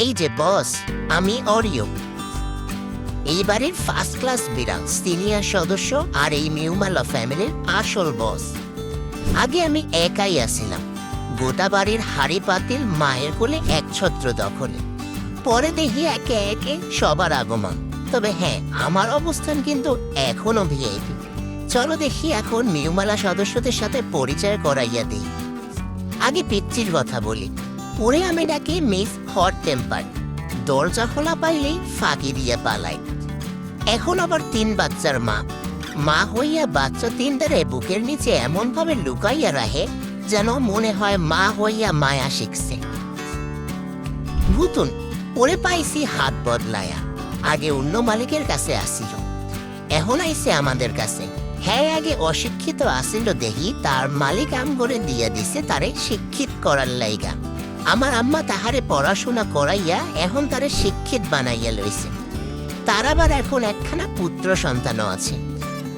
এই যে বস, আমি অরিও, এইবারের ফার্স্ট ক্লাস বিড়াল, সিনিয়র সদস্য আর এই মিউমালা ফ্যামিলির আসল বস। আগে আমি একাই আসিলাম, গোটা বাড়ির হাড়ি পাতিল মায়ের কোলে একছত্র দখলে। পরে দেখি একে একে সবার আগমন। তবে হ্যাঁ, আমার অবস্থান কিন্তু এখনো ভিআইপি। চলো দেখি এখন মিউমালা সদস্যদের সাথে পরিচয় করাইয়া দিই। আগে পিচ্চির কথা বলি। ওরে আমি ডাকি মিস হট টেম্পার, দরজা খোলা পাইলেই ফাঁকি দিয়ে পালাই। এখন আবার 3 বাচ্চার মা হইয়া বাচ্চা 3টারে বুকের নিচে এমন ভাবে লুকাইয়া রাখে যেন মনে হয় মা হইয়া মায়া শিখছে। ভুতুন, ওরে পাইছি হাত বদলায়া। আগে অন্য মালিকের কাছে আসিল, এখন আইছে আমাদের কাছে। হ্যাঁ, আগে অশিক্ষিত আসিল দেখি তার মালিক আম করে দিয়া দিছে তারে শিক্ষিত করার লাইগা। আমার আম্মা তাহারে পড়াশোনা করাইয়া এখন তারে শিক্ষিত বানাইয়া লইছে। তার আবার এখন একখানা পুত্র সন্তানও আছে।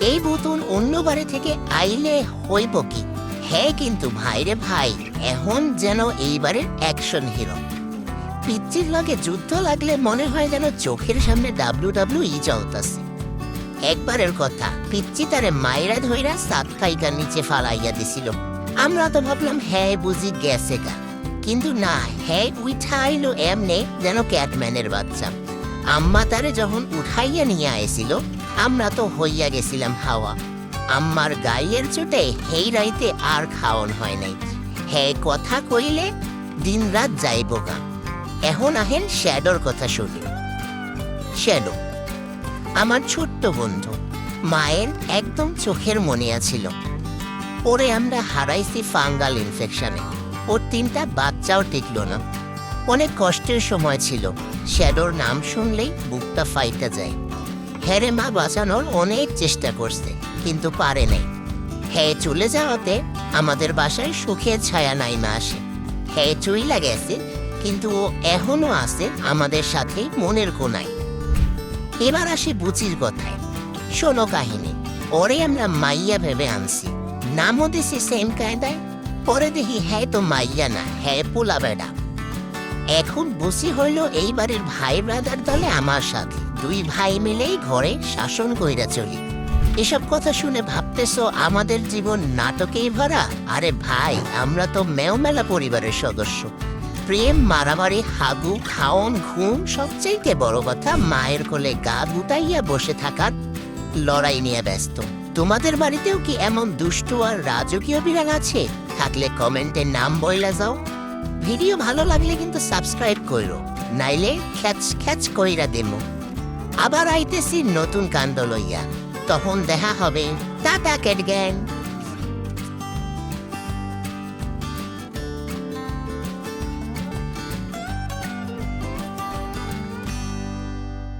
এই বুতুন অন্য বাড়ি থেকে আইলে হইব কি? হ্যাঁ, কিন্তু ভাইরে ভাই, এখন যেন এইবারের অ্যাকশন হিরো। পিচ্চির লগে যুদ্ধ লাগলে মনে হয় যেন চোখের সামনে WWE চলতেছে। একবারের কথা, পিচ্চি তারে মায়েরা ধইরা সাত খাইকার নিচে ফালাইয়া দিছিল। আমরা তো ভাবলাম হ্যাঁ বুঝি গেছে গা, কিন্তু না, হ্যাঁ উঠাইলো এমনে যেন ক্যাটম্যানের বাচ্চা। আম্মা তারে যখন উঠাইয়া নিয়ে আইছিল, আমরা তো হইয়া গেছিলাম হাওয়া। আম্মার গাইয়ের চোটে হেই রাইতে আর খাওন হয় নাই। হ্যাঁ কথা কইলে দিন রাত যাইব গা। এখন আহেন শ্যাডোর কথা শুনি। শ্যাডো আমার ছোট্ট বন্ধু, মায়ের একদম চোখের মনিয়া ছিল। ওরে আমরা হারাইছি ফাঙ্গাল ইনফেকশনে। ওর 3টা বাচ্চাও টিকল না। অনেক কষ্টের সময় ছিল। শ্যাডোর নাম শুনলেই বুকটা ফাইটা যায়। হ্যারে মা বাঁচানোর অনেক চেষ্টা করছে, কিন্তু পারে নাই। হ্যাঁ চলে যাওয়াতে আমাদের বাসায় সুখের ছায়া নাইমা আসে। হ্যাঁ চইলা গেছে, কিন্তু ও এখনো আছে আমাদের সাথে মনের কোনায়। এবার আসি বুচির কথায়। শোনো কাহিনী। ওরে আমরা মাইয়া ভেবে আনছি, নামও দিছি সেম কায়দায়। পরে দেখি হ্যাঁ তো মাইয়া না, হ্যাঁ পোলা বেড়া। এখন বুচি হইল এই বাড়ির ভাই ব্রাদার দলে আমার সাথে। 2 ভাই মিলেই ঘরে শাসন কইরা চলি। এসব কথা শুনে ভাবতেছ আমাদের জীবন নাটকেই ভরা? আরে ভাই, আমরা তো মেওমেলা পরিবারের সদস্য। প্রেম, মারামারি, হাগু, খাওন, ঘুম, সবচেয়ে বড় কথা মায়ের কোলে গা গুটাইয়া বসে থাকার লড়াই নিয়ে ব্যস্ত। তোমাদের বাড়িতেও কি এমন দুষ্টু আর রাজকীয় বিড়াল আছে? থাকলে কমেন্টে নাম বইলা যাও। ভিডিও ভালো লাগলে কিন্তু সাবস্ক্রাইব কইরো, নাইলে খ্যাচ খ্যাচ কইরা দেমো। আবার আইতেছি নতুন কাণ্ড লইয়া, তখন দেখা হবে। Tata cat gang.